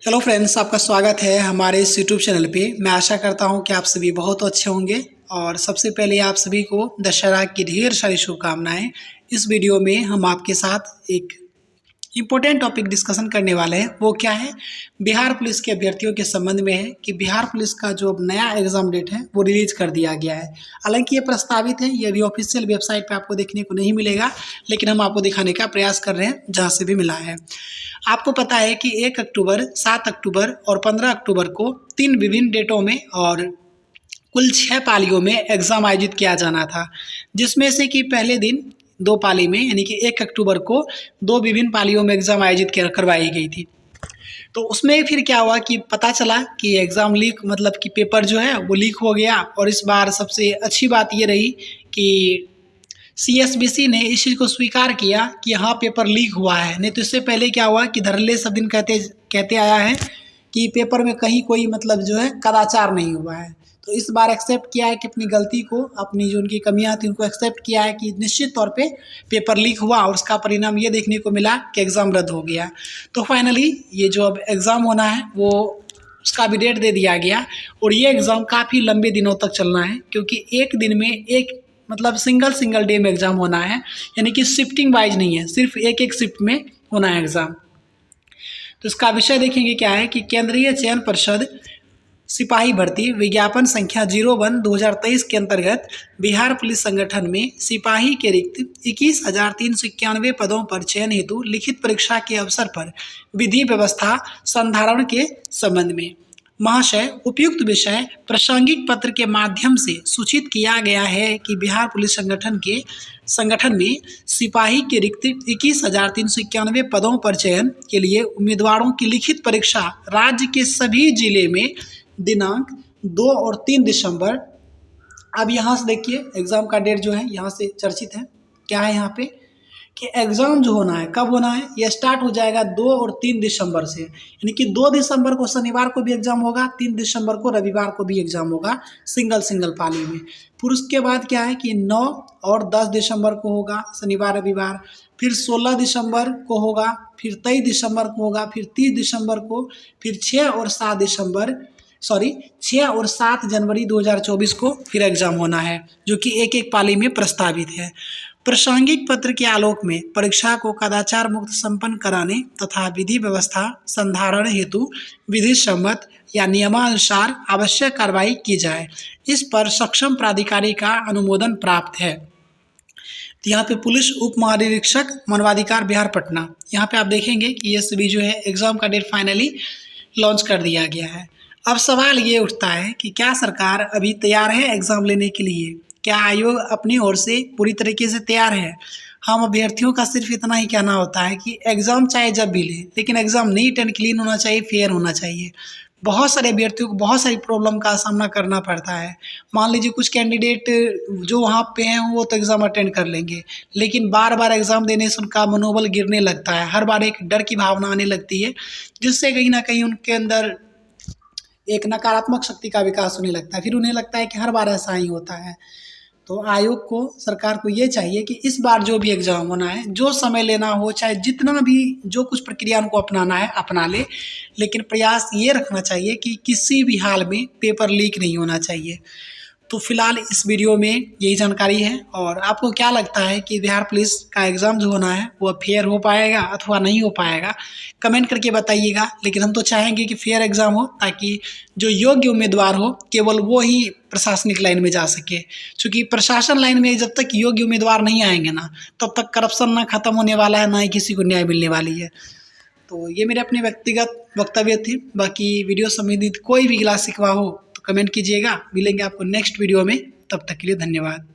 Hello friends, आपका स्वागत है हमारे इस यूट्यूब चैनल पे। मैं आशा करता हूँ कि आप सभी बहुत अच्छे होंगे और सबसे पहले आप सभी को दशहरा की ढेर सारी शुभकामनाएं। इस वीडियो में हम आपके साथ एक इम्पोर्टेंट टॉपिक डिस्कशन करने वाले हैं। वो क्या है? बिहार पुलिस के अभ्यर्थियों के संबंध में है कि बिहार पुलिस का जो अब नया एग्ज़ाम डेट है वो रिलीज कर दिया गया है। हालांकि ये प्रस्तावित है, ये अभी ऑफिशियल वेबसाइट पे आपको देखने को नहीं मिलेगा, लेकिन हम आपको दिखाने का प्रयास कर रहे हैं जहाँ से भी मिला है। आपको पता है कि 1 अक्टूबर, 7 अक्टूबर और 15 अक्टूबर को 3 विभिन्न डेटों में और कुल 6 पालियों में एग्ज़ाम आयोजित किया जाना था, जिसमें से कि पहले दिन 2 पाली में यानी कि 1 अक्टूबर को 2 विभिन्न पालियों में एग्ज़ाम आयोजित करवाई गई थी। तो उसमें फिर क्या हुआ कि पता चला कि एग्ज़ाम लीक मतलब कि पेपर जो है वो लीक हो गया। और इस बार सबसे अच्छी बात ये रही कि सीएसबीसी ने इस चीज़ को स्वीकार किया कि हाँ, पेपर लीक हुआ है। नहीं तो इससे पहले क्या हुआ कि धड़ल्ले सब दिन कहते कहते आया है कि पेपर में कहीं कोई मतलब जो है कदाचार नहीं हुआ है। तो इस बार एक्सेप्ट किया है कि अपनी गलती को, अपनी जो उनकी कमियां थी उनको एक्सेप्ट किया है कि निश्चित तौर पे पेपर लीक हुआ और उसका परिणाम ये देखने को मिला कि एग्ज़ाम रद्द हो गया। तो फाइनली ये जो अब एग्ज़ाम होना है वो उसका भी डेट दे दिया गया। और ये एग्ज़ाम काफ़ी लंबे दिनों तक चलना है, क्योंकि एक दिन में एक मतलब सिंगल डे में एग्ज़ाम होना है, यानी कि शिफ्टिंग वाइज नहीं है, सिर्फ एक एक शिफ्ट में होना है एग्ज़ाम। तो इसका विषय देखेंगे क्या है कि केंद्रीय चयन परिषद सिपाही भर्ती विज्ञापन संख्या 01/2023 के अंतर्गत बिहार पुलिस संगठन में सिपाही के रिक्त 21,391 पदों पर चयन हेतु लिखित परीक्षा के अवसर पर विधि व्यवस्था संधारण के संबंध में महाशय उपयुक्त विषय प्रासंगिक पत्र के माध्यम से सूचित किया गया है कि बिहार पुलिस संगठन में सिपाही के रिक्त 21,391 पदों पर चयन के लिए उम्मीदवारों की लिखित परीक्षा राज्य के सभी जिले में दिनांक 2 और 3 दिसंबर। अब यहाँ से देखिए एग्ज़ाम का डेट जो है यहाँ से चर्चित है। क्या है यहाँ पे कि एग्ज़ाम जो होना है कब होना है, ये स्टार्ट हो जाएगा 2 और 3 दिसंबर से, यानी कि 2 दिसंबर को शनिवार को भी एग्ज़ाम होगा, 3 दिसंबर को रविवार को भी एग्ज़ाम होगा सिंगल पाली में। फिर उसके बाद क्या है कि 9 और 10 दिसंबर को होगा शनिवार रविवार, फिर 16 दिसंबर को होगा, फिर 23 दिसंबर को होगा, फिर 30 दिसंबर को, फिर 6 और 7 जनवरी 2024 को फिर एग्ज़ाम होना है, जो कि एक एक पाली में प्रस्तावित है। प्रासंगिक पत्र के आलोक में परीक्षा को कदाचार मुक्त संपन्न कराने तथा विधि व्यवस्था संधारण हेतु विधि सम्मत या नियमानुसार आवश्यक कार्रवाई की जाए, इस पर सक्षम प्राधिकारी का अनुमोदन प्राप्त है। तो यहाँ पे पुलिस उप महानिरीक्षक मानवाधिकार बिहार पटना, यहाँ पे आप देखेंगे कि ये सभी जो है एग्ज़ाम का डेट फाइनली लॉन्च कर दिया गया है। अब सवाल ये उठता है कि क्या सरकार अभी तैयार है एग्ज़ाम लेने के लिए? क्या आयोग अपनी ओर से पूरी तरीके से तैयार है? हम अभ्यर्थियों का सिर्फ इतना ही कहना होता है कि एग्ज़ाम चाहे जब भी लें, लेकिन एग्ज़ाम नीट एंड क्लीन होना चाहिए, फेयर होना चाहिए। बहुत सारे अभ्यर्थियों को बहुत सारी प्रॉब्लम का सामना करना पड़ता है। मान लीजिए कुछ कैंडिडेट जो वहाँ पे हैं वो तो एग्ज़ाम अटेंड कर लेंगे, लेकिन बार बार एग्ज़ाम देने से उनका मनोबल गिरने लगता है, हर बार एक डर की भावना आने लगती है, जिससे कहीं ना कहीं उनके अंदर एक नकारात्मक शक्ति का विकास होने लगता है। फिर उन्हें लगता है कि हर बार ऐसा ही होता है। तो आयोग को, सरकार को ये चाहिए कि इस बार जो भी एग्ज़ाम होना है, जो समय लेना हो, चाहे जितना भी जो कुछ प्रक्रिया उनको अपनाना है अपना ले, लेकिन प्रयास ये रखना चाहिए कि किसी भी हाल में पेपर लीक नहीं होना चाहिए। तो फिलहाल इस वीडियो में यही जानकारी है। और आपको क्या लगता है कि बिहार पुलिस का एग्ज़ाम जो होना है वो फेयर हो पाएगा अथवा नहीं हो पाएगा, कमेंट करके बताइएगा। लेकिन हम तो चाहेंगे कि फेयर एग्ज़ाम हो, ताकि जो योग्य उम्मीदवार हो केवल वो ही प्रशासनिक लाइन में जा सके। क्योंकि प्रशासन लाइन में जब तक योग्य उम्मीदवार नहीं आएंगे ना, तब तक करप्शन ना ख़त्म होने वाला है, ना ही किसी को न्याय मिलने वाली है। तो ये मेरे अपने व्यक्तिगत वक्तव्य थे। बाकी वीडियो संबंधित कोई भी गिला शिकवा हो तो कमेंट कीजिएगा। मिलेंगे आपको नेक्स्ट वीडियो में, तब तक के लिए धन्यवाद।